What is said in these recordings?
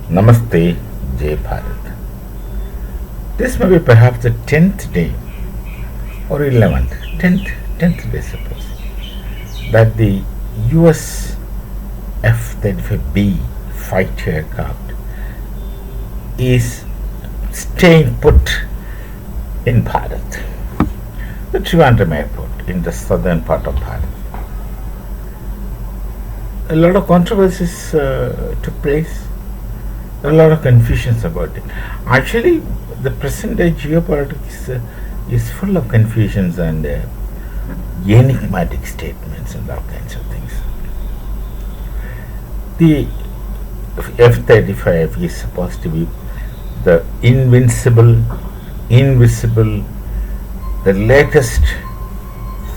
Namaste, Jai Bharat. This may be perhaps the 10th day or 11th, 10th day, suppose, that the US F35B fighter aircraft is staying put in Bharat, the Trivandrum airport in the southern part of Bharat. A lot of controversies took place. There are a lot of confusions about it. Actually, the present day geopolitics is full of confusions and enigmatic statements and all kinds of things. The F-35 is supposed to be the invincible, invisible, the latest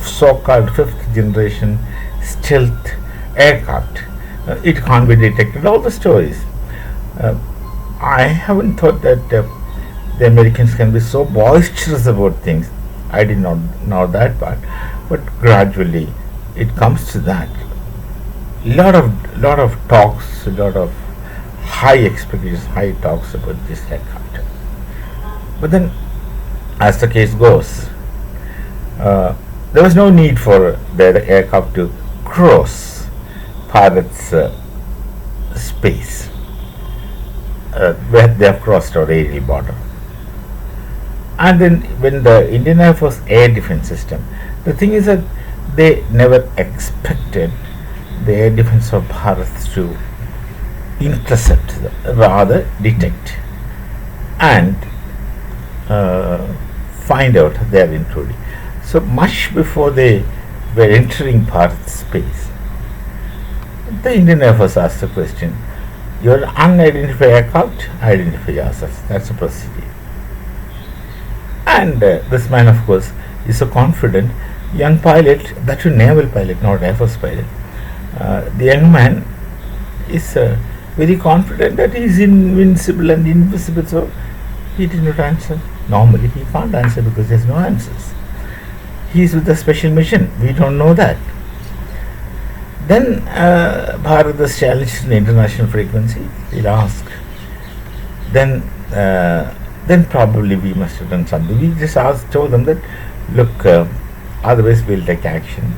so-called fifth generation stealth aircraft. It can't be detected. All the stories. I haven't thought that the Americans can be so boisterous about things. I did not know that part, but gradually it comes to that. Lot of talks, a lot of high expectations, high talks about this aircraft. But then, as the case goes, there was no need for the aircraft to cross Bharat's space. Where they have crossed our aerial border. And then when the Indian Air Force air defense system, the thing is that they never expected the air defense of Bharat to intercept them, rather detect and find out they are intruding. So much before they were entering Bharat's space, the Indian Air Force asked the question, your unidentified aircraft, identify yourself. That's a procedure. And this man, of course, is so confident. Young pilot, that is naval pilot, not Air Force pilot. The young man is very confident that he is invincible and invisible, so he did not answer. Normally, he can't answer because there is no answers. He is with a special mission. We don't know that. Then Bharat was challenged in international frequency. He'll ask. Then probably we must have done something. We just told them that, look, otherwise we'll take action.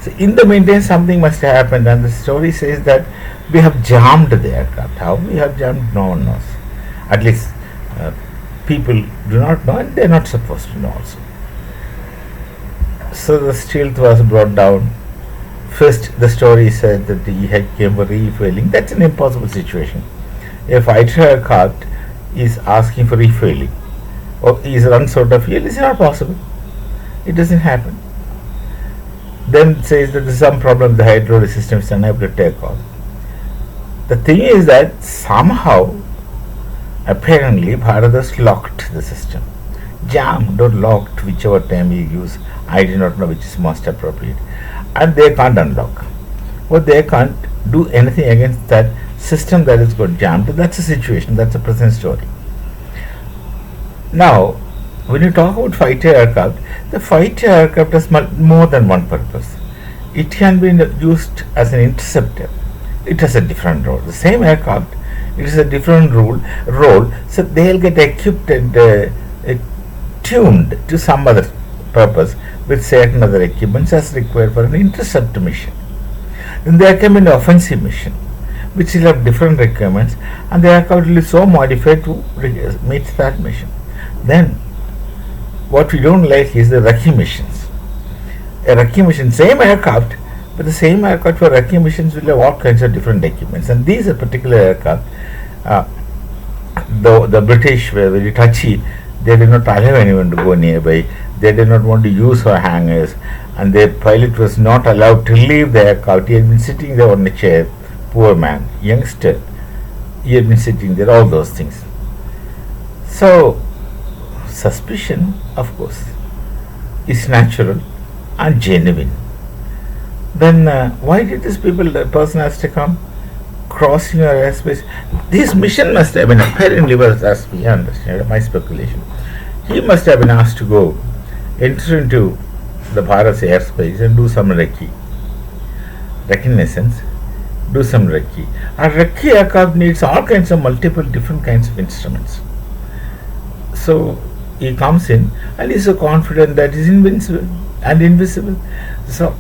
So in the meantime, something must have happened, and the story says that we have jammed the aircraft. How we have jammed, no one knows. At least people do not know, and they're not supposed to know also. So the stealth was brought down. First, the story said that he had came for refueling. That's an impossible situation. A fighter aircraft is asking for refueling, or is runs out of fuel. It's not possible. It doesn't happen. Then says that there's some problem. The hydraulic system is unable to take off. The thing is that somehow, apparently, Bharat has locked the system. Jammed or locked, whichever term you use. I do not know which is most appropriate. And they can't unlock, or they can't do anything against that system that is got jammed. That's a situation, that's a present story. Now, when you talk about fighter aircraft, the fighter aircraft has more than one purpose. It can be used as an interceptor. It has a different role. The same aircraft, it is a different role. So they'll get equipped and tuned to some other purpose with certain other equipments as required for an intercept mission. Then there can be an offensive mission, which will have different requirements, and the aircraft will be so modified to meet that mission. Then, what we don't like is the Recce missions. A Recce mission, same aircraft, but the same aircraft for Recce missions will have all kinds of different equipments. And these are particular aircraft. The British were very touchy. They did not allow anyone to go nearby. They did not want to use our hangars, and their pilot was not allowed to leave the aircraft. He had been sitting there on a chair, poor man, youngster. He had been sitting there, all those things. So, suspicion, of course, is natural and genuine. Then, why did this person has to come crossing our airspace? This mission must have been apparently, as we understand, my speculation, he must have been asked to go enter into the Bharat's airspace and do some recce. Reconnaissance. do some recce. A recce aircraft needs all kinds of multiple different kinds of instruments. So he comes in and he's so confident that he's invincible and invisible. So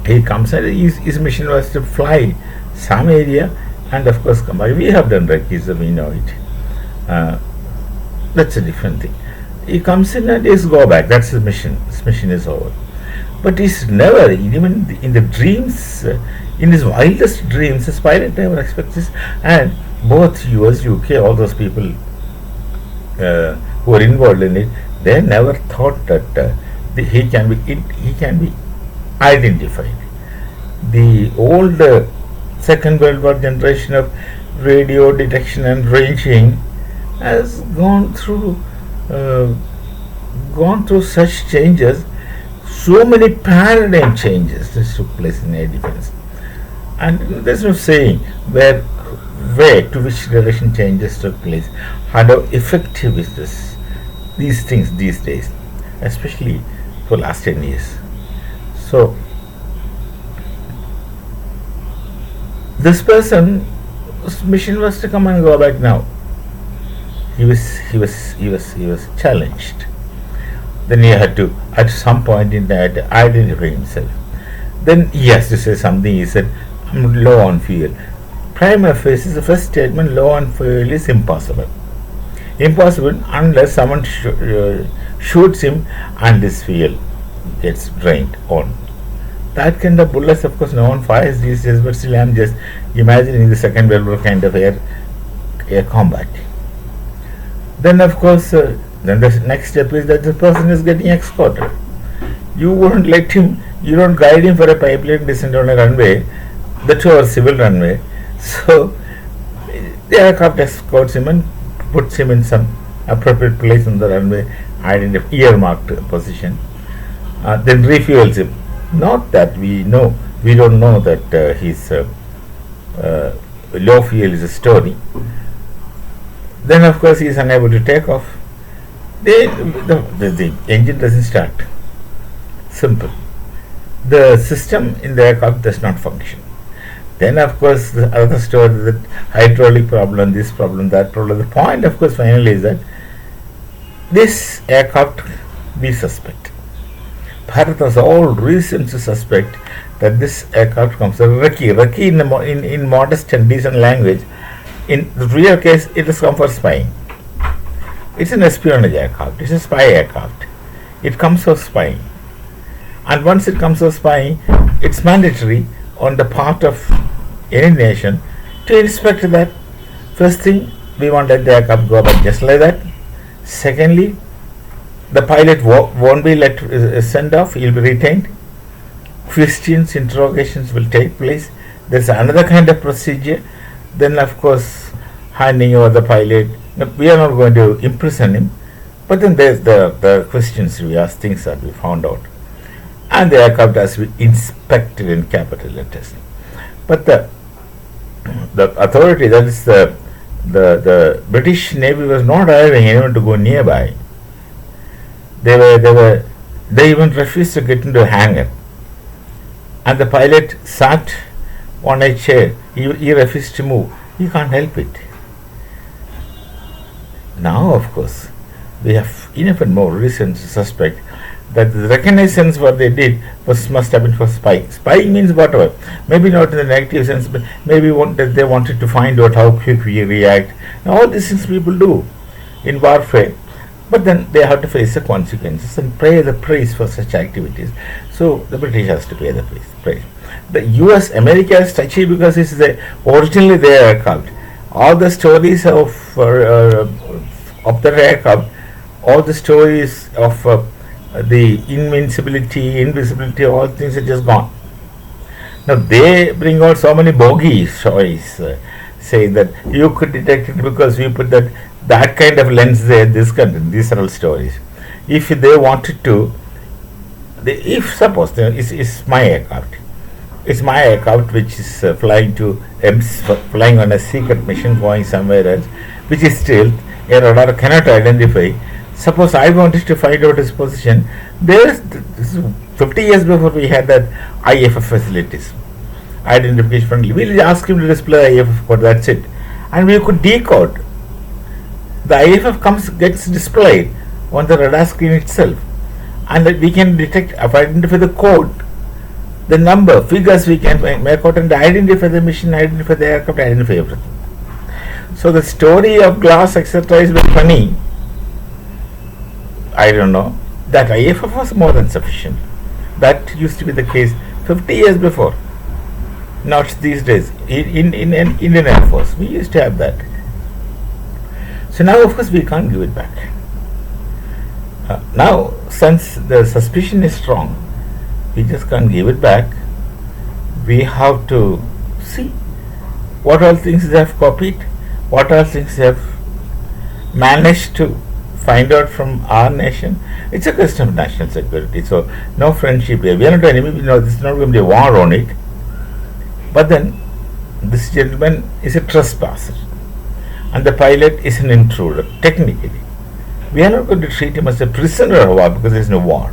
he comes and his mission was to fly some area and of course come back. We have done recce, so we know it. That's a different thing. He comes in and he's go back. That's his mission. His mission is over. But he's never, even in the dreams, in his wildest dreams, his pilot never expects this. And both US, UK, all those people who are involved in it, they never thought that he can be identified. The old Second World War generation of radio detection and ranging has gone through such changes. So many paradigm changes that took place in air defense, and there's no saying where to which direction changes took place. How effective is these things these days, especially for last 10 years. So this person's mission was to come and go back now. He was challenged. Then he had to, at some point in that, identify himself. Then he has to say something. He said, I'm low on fuel. Prima facie, the first statement, low on fuel is impossible. Impossible unless someone shoots him and his fuel gets drained on. That kind of bullets, of course, no one fires these days, but still I'm just imagining the Second World War kind of air combat. Then, of course, then the next step is that the person is getting escorted. You won't let him, you don't guide him for a pipeline descent on a runway, the to our civil runway. So the aircraft escorts him and puts him in some appropriate place on the runway, earmarked position, then refuels him. Not that we don't know that his low fuel is a story. Then, of course, he is unable to take off. The engine doesn't start. Simple. The system in the aircraft does not function. Then, of course, the other story, that hydraulic problem, this problem, that problem. The point, of course, finally is that this aircraft, we suspect. Bharat has all reasons to suspect that this aircraft comes from Recce in modest and decent language. In the real case, it has come for spying. It's an espionage aircraft. It's a spy aircraft. It comes for spying. And once it comes for spying, it's mandatory on the part of any nation to inspect that. First thing, we want that the aircraft go back just like that. Secondly, the pilot won't be sent off. He'll be retained. Questions, interrogations will take place. There's another kind of procedure. Then, of course, handing over the pilot. No, we are not going to imprison him, but then there's the questions we ask, things that we found out, and the aircraft has to be inspected in capital letters. But the authority, that is the British Navy, was not allowing anyone to go nearby. They even refused to get into a hangar, and the pilot sat on a chair. He refused to move. He can't help it. Now, of course, we have enough and more reasons to suspect that the reconnaissance what they did must have been for spying. Spying means whatever. Maybe not in the negative sense, but maybe that they wanted to find out how quick we react. Now, all these things people do in warfare. But then they have to face the consequences and pay the price for such activities. So the British has to pay the price. The US, America is touchy because it's originally their aircraft. All the stories of the aircraft, all the stories of the invincibility, invisibility, all things are just gone. Now they bring out so many bogie stories, saying that you could detect it because we put that kind of lens there. These are all stories. If they wanted to, if suppose it's my aircraft. It's my aircraft which is flying on a secret mission going somewhere else, which is stealth. A radar cannot identify. Suppose I wanted to find out his position. This is 50 years before we had that IFF facilities. identification friendly. We'll ask him to display IFF code, that's it. And we could decode. The IFF gets displayed on the radar screen itself, and we can detect, identify the code, the number, figures we can make out, and identify the mission, identify the aircraft, identify everything. So the story of glass, etc., is very funny. I don't know. That IFF was more than sufficient. That used to be the case 50 years before. Not these days. In Indian Air Force, we used to have that. So now, of course, we can't give it back. Now, since the suspicion is strong, we just can't give it back. We have to see what all things they have copied, what all things they have managed to find out from our nation. It's a question of national security. So, no friendship here. We are not enemy. We know this is not going to be a war on it. But then, this gentleman is a trespasser, and the pilot is an intruder, technically. We are not going to treat him as a prisoner of war because there is no war.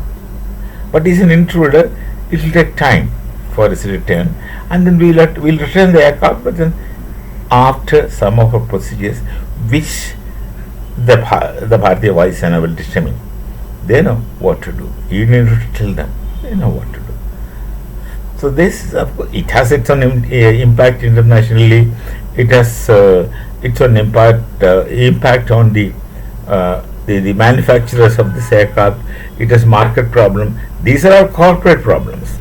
But he's an intruder. It will take time for his return, and then we'll return the aircraft, but then after some of our procedures, which the Bharatiya Vayu Sena will determine. They know what to do. You need to tell them. They know what to do. So this, it has its own impact internationally. It has its own impact on the manufacturers of this aircraft. It has market problem. These are our corporate problems,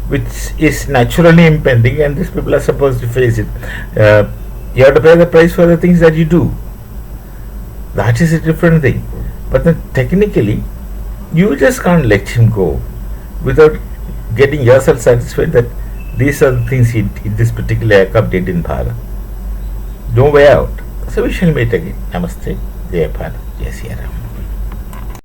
which is naturally impending, and these people are supposed to face it. You have to pay the price for the things that you do. That is a different thing. But then technically, you just can't let him go without getting yourself satisfied that these are the things this particular aircraft did in Bharat. No way out. So we shall meet again. Namaste. Jai Bharat. Jai Sri Ram.